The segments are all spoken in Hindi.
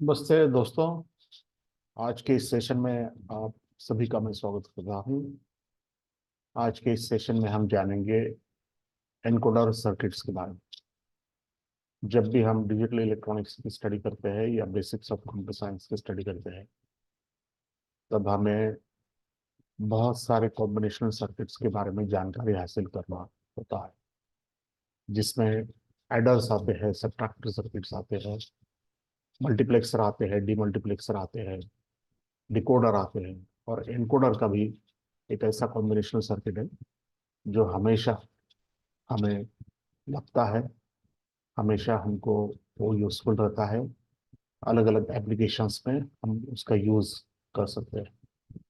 नमस्ते दोस्तों। आज के इस सेशन में आप सभी का मैं स्वागत कर रहा हूँ। आज के इस सेशन में हम जानेंगे एनकोडर सर्किट्स के बारे में। जब भी हम डिजिटल इलेक्ट्रॉनिक्स की स्टडी करते हैं या बेसिक्स ऑफ कंप्यूटर साइंस की स्टडी करते हैं, तब हमें बहुत सारे कॉम्बिनेशनल सर्किट्स के बारे में जानकारी हासिल करना होता है, जिसमें एडर्स आते हैं, सबट्रैक्टर सर्किट्स आते हैं, मल्टीप्लेक्सर आते हैं, डीमल्टीप्लेक्सर आते हैं, डिकोडर आते हैं, और एनकोडर का भी एक ऐसा कॉम्बिनेशनल सर्किट है जो हमेशा हमें लगता है, हमेशा हमको वो यूजफुल रहता है। अलग अलग एप्लीकेशंस में हम उसका यूज कर सकते हैं।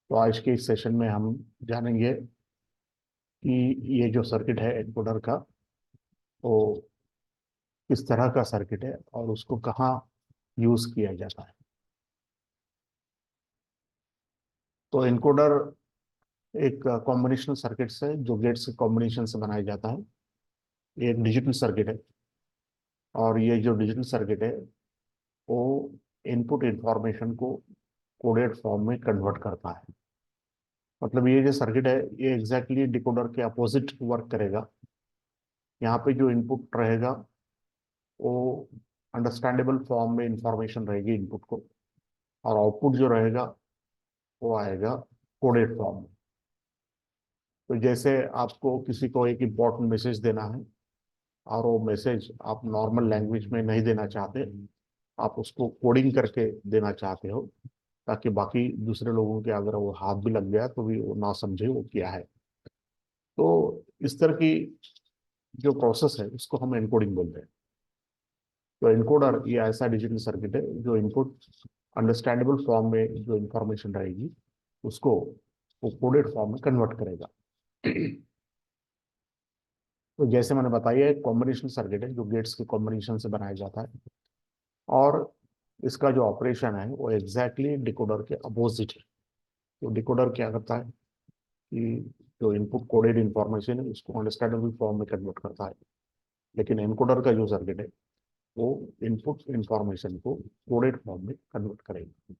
तो आज के इस सेशन में हम जानेंगे कि ये जो सर्किट है एनकोडर का, वो किस तरह का सर्किट है और उसको कहाँ यूज किया जाता है। तो एनकोडर एक कॉम्बिनेशनल सर्किट है जो गेट्स के कॉम्बिनेशन से बनाया जाता है। ये एक डिजिटल सर्किट है, और ये जो डिजिटल सर्किट है वो इनपुट इंफॉर्मेशन को कोडेड फॉर्म में कन्वर्ट करता है। मतलब ये जो सर्किट है ये एग्जैक्टली डिकोडर के अपोजिट वर्क करेगा। यहाँ पे जो इनपुट रहेगा वो अंडरस्टैंडेबल फॉर्म में इंफॉर्मेशन रहेगी इनपुट को, और आउटपुट जो रहेगा वो आएगा कोडेड फॉर्म में। तो जैसे आपको किसी को एक इम्पोर्टेंट मैसेज देना है और वो मैसेज आप नॉर्मल लैंग्वेज में नहीं देना चाहते, आप उसको कोडिंग करके देना चाहते हो, ताकि बाकी दूसरे लोगों के अगर वो हाथ भी लग गया तो भी वो ना समझे वो क्या है। तो इस तरह की जो प्रोसेस है उसको हम एनकोडिंग बोलते हैं। तो एनकोडर ये ऐसा डिजिटल सर्किट है जो इनपुट अंडरस्टैंडेबल फॉर्म में जो इंफॉर्मेशन रहेगी उसको वो कोडेड फॉर्म में कन्वर्ट करेगा। तो जैसे मैंने बताया एक कॉम्बिनेशन सर्किट है जो गेट्स के कॉम्बिनेशन से बनाया जाता है, और इसका जो ऑपरेशन है वो एग्जैक्टली डिकोडर के अपोजिट है। तो डिकोडर क्या करता है कि जो इनपुट कोडेड इंफॉर्मेशन है उसको अंडरस्टैंडेबल फॉर्म में कन्वर्ट करता है, लेकिन एनकोडर का जो सर्किट है वो इनपुट इंफॉर्मेशन को कोडेड फॉर्म में कन्वर्ट करेगा।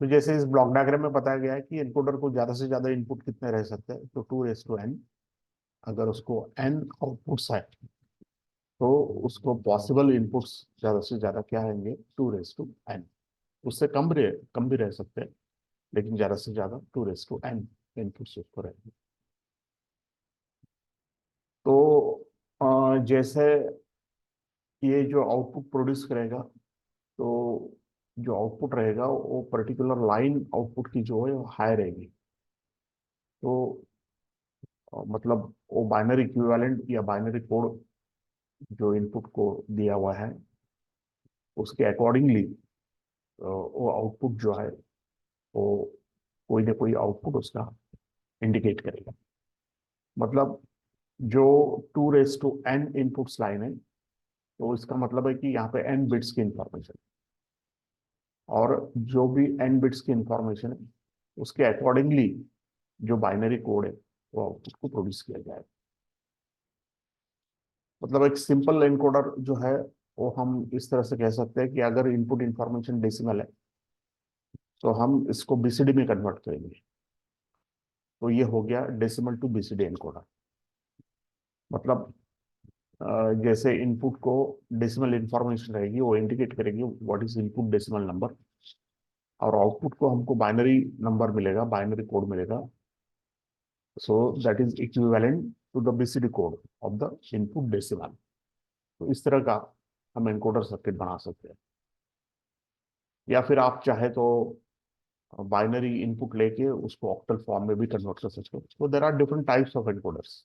तो जैसे इस ब्लॉक डायग्राम में बताया गया है कि एनकोडर को ज्यादा से ज्यादा इनपुट कितने रह सकते हैं, तो 2:n। अगर उसको n आउटपुट्स है तो उसको पॉसिबल इनपुट्स ज्यादा से ज्यादा क्या आएंगे, 2:n। उससे कम भी रह सकते हैं, लेकिन ज्यादा से ज्यादा 2:n इनपुट्स उसको रहेंगे। तो जैसे ये जो आउटपुट प्रोड्यूस करेगा, तो जो आउटपुट रहेगा वो पर्टिकुलर लाइन आउटपुट की जो है वो हाई रहेगी। तो मतलब वो बाइनरी इक्विवेलेंट या बाइनरी कोड जो इनपुट को दिया हुआ है उसके अकॉर्डिंगली वो आउटपुट जो है वो कोई ना कोई आउटपुट उसका इंडिकेट करेगा। मतलब जो 2:n इनपुट्स लाइन है, तो इसका मतलब है कि यहाँ पे n बिट्स की इंफॉर्मेशन, और जो भी n बिट्स की इंफॉर्मेशन है उसके अकॉर्डिंगली जो बाइनरी कोड है वो आउटपुट को प्रोड्यूस किया जाएगा। मतलब एक सिंपल एनकोडर जो है वो हम इस तरह से कह सकते हैं कि अगर इनपुट इंफॉर्मेशन डेसिमल है तो हम इसको बीसीडी में कन्वर्ट करेंगे। तो ये हो गया डेसिमल टू बीसीडी एनकोडर। मतलब जैसे इनपुट को डेसिमल इंफॉर्मेशन रहेगी वो इंडिकेट करेगी what is input decimal number, और आउटपुट को हमको बाइनरी नंबर मिलेगा, बाइनरी कोड मिलेगा। So that is equivalent to the BCD code of the input decimal. तो इस तरह का हम एनकोडर सर्किट बना सकते हैं। या फिर आप चाहे तो बाइनरी इनपुट लेके उसको ऑक्टल फॉर्म में भी कन्वर्ट कर सकते हो। तो there are different types of encoders.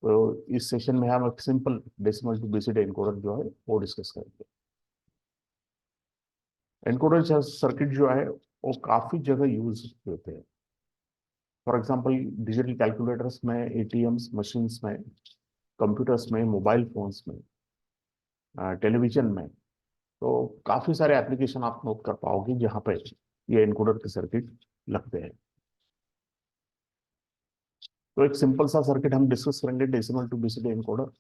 तो इस सेशन में हम एक simple decimal to BCD encoder जो है वो डिस्कस करेंगे। एनकोडर सर्किट जो है वो काफी जगह यूज होते हैं। फॉर एग्जांपल डिजिटल कैलकुलेटर्स में, एटीएम्स मशीन्स में, कंप्यूटर्स में, मोबाइल फोन्स में, टेलीविजन में। तो काफी सारे एप्लीकेशन आप नोट कर पाओगे जहाँ पे ये एनकोडर के सर्किट लगते हैं। तो एक सिंपल सा सर्किट हम डिस्कस करेंगे, डेसिमल टू बीसीडी एनकोडर।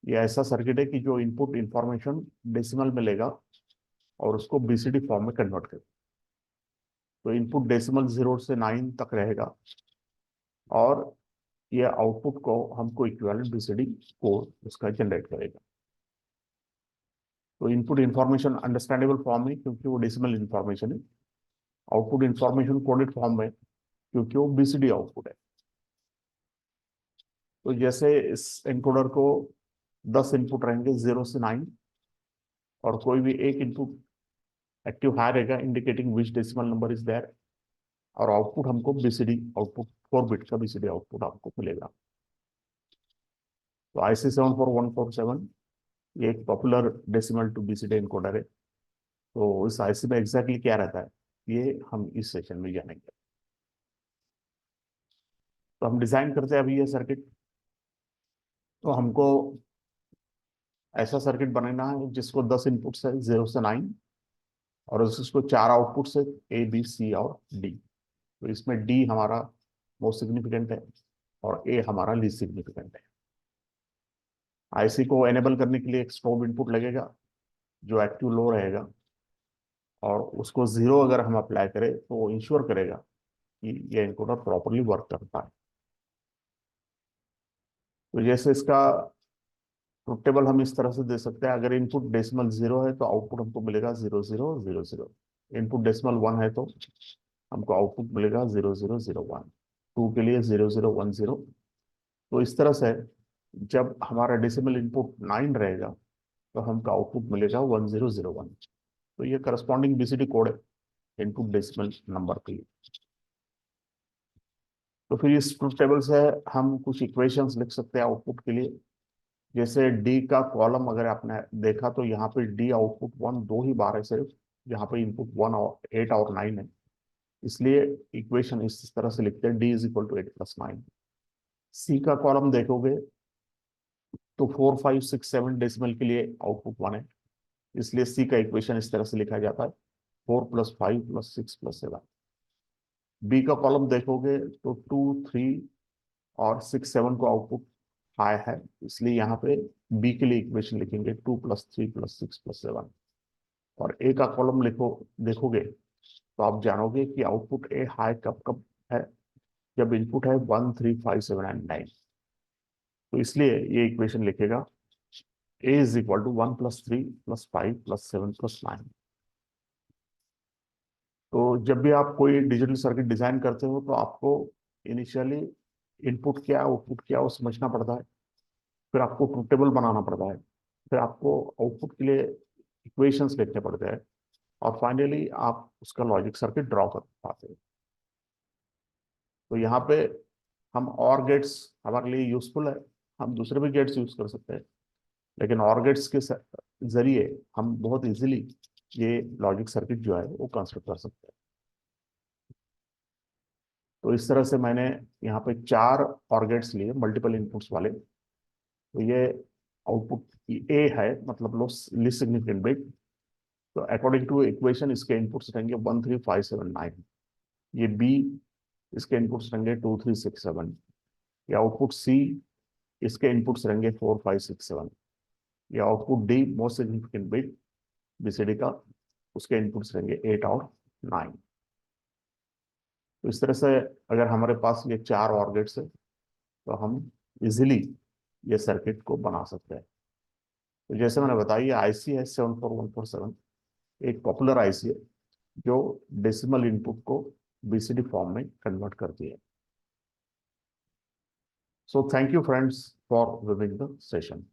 ये ऐसा सर्किट है कि जो इनपुट इंफॉर्मेशन डेसिमल में लेगा और उसको बीसीडी फॉर्म में कन्वर्ट करेगा। तो इनपुट डेसिमल 0 से 9 तक रहेगा और ये आउटपुट को हमको इक्विवेलेंट बीसीडी कोड उसका जनरेट करेगा। तो इनपुट इंफॉर्मेशन अंडरस्टैंडेबल फॉर्म में क्योंकि वो डेसिमल इंफॉर्मेशन है, आउटपुट इंफॉर्मेशन कोडेड फॉर्म में क्योंकि वो बीसीडी आउटपुट है। तो जैसे इस एनकोडर को 10 इनपुट रहेंगे 0 से 9 और कोई भी एक इनपुट एक्टिव हाई रहेगा indicating which decimal number is there और आउटपुट हमको बीसीडी आउटपुट 4 बिट का बीसीडी आउटपुट आपको मिलेगा। तो IC 74147 ये एक popular decimal to BCD encoder है। तो इस IC में एग्जैक्टली क्या रहता है ये हम इस सेशन में जानेंगे। तो हम डिजाइन करते हैं अभी ये सर्किट। तो हमको ऐसा सर्किट बनाना है जिसको 10 इनपुट से 0 से 9 और उसको 4 आउटपुट से A B C और D। तो इसमें D हमारा मोस्ट सिग्निफिकेंट है और A हमारा लीस्ट सिग्निफिकेंट है। IC को एनेबल करने के लिए एक स्ट्रोब इनपुट लगेगा जो एक्टिव लो रहेगा और उसको 0 अगर हम अप्लाई करें तो वो इंश्योर करेगा कि ये एनकोडर प्रॉपरली वर्क करता है। तो जैसे इसका ट्रुथ टेबल हम इस तरह से दे सकते हैं, अगर इनपुट डेसिमल 0 है तो आउटपुट हमको मिलेगा 0 0 0 0। इनपुट डेसिमल 1 है तो हमको आउटपुट मिलेगा 0 0 0 1। 2 के लिए 0 0 1 0। तो इस तरह से जब हमारा डेसिमल इनपुट 9 रहेगा तो हमको आउटपुट मिलेगा 1 0 0 1। तो ये करस्पॉन्डिंग बीसीडी कोड है इनपुट डेसिमल नंबर के लिए। तो फिर इस ट्रुथ टेबल से हम कुछ इक्वेशंस लिख सकते हैं आउटपुट के लिए। जैसे डी का कॉलम अगर आपने देखा तो यहाँ पे डी आउटपुट 1 दो ही बार है सिर्फ, यहाँ पे इनपुट 1 और 8 और 9 है, इसलिए इक्वेशन इस तरह से लिखते हैं डी इज इक्वल टू 8 + 9। सी का कॉलम देखोगे तो 4 5 6 7 डेसिमल के लिए आउटपुट 1 है, इसलिए सी का इक्वेशन इस तरह से लिखा जाता है 4 + 5 + 6 + 7। बी का कॉलम देखोगे तो 2 3 और 6 7 को आउटपुट हाई है, इसलिए यहाँ पे बी के लिए इक्वेशन लिखेंगे 2 + 3 + 6 + 7। और ए का कॉलम देखोगे तो आप जानोगे कि आउटपुट ए हाई कब कब है, जब इनपुट है 1 3 5 7 एंड 9। तो इसलिए ये इक्वेशन लिखेगा ए इज इक्वल टू 1 + 3 + 5 + 7 + 9। तो जब भी आप कोई डिजिटल सर्किट डिजाइन करते हो तो आपको इनिशियली इनपुट क्या आउटपुट क्या वो समझना पड़ता है, फिर आपको ट्रुथ टेबल बनाना पड़ता है, फिर आपको आउटपुट के लिए इक्वेशंस लिखने पड़ते हैं और फाइनली आप उसका लॉजिक सर्किट ड्रॉ कर पाते हैं। तो यहाँ पे हम और गेट्स हमारे लिए यूजफुल है, हम दूसरे भी गेट्स यूज कर सकते हैं, लेकिन और गेट्स के जरिए हम बहुत इजीली ये लॉजिक सर्किट जो है वो कंस्ट्रक्ट कर सकते हैं। तो इस तरह से मैंने यहाँ पे 4 और गेट्स लिए मल्टीपल इनपुट्स वाले। तो ये आउटपुट ए है, मतलब लीस्ट सिग्निफिकेंट बिट। तो अकॉर्डिंग टू इक्वेशन इसके इनपुट्स रहेंगे 1 3 5 7 9। ये बी, इसके इनपुट्स रहेंगे 2 3 6 7। ये आउटपुट सी, इसके इनपुट्स रहेंगे 4 5 6 7। ये output D most significant bit BCD का, उसके इनपुट्स रहेंगे 8 और 9। तो इस तरह से अगर हमारे पास ये 4 और गेट्स है तो हम इजिली ये सर्किट को बना सकते हैं। तो जैसे मैंने बताया IC है 74147, एक पॉपुलर IC है जो डेसिमल इनपुट को बीसीडी फॉर्म में कन्वर्ट करती है। So thank you friends for visiting the session.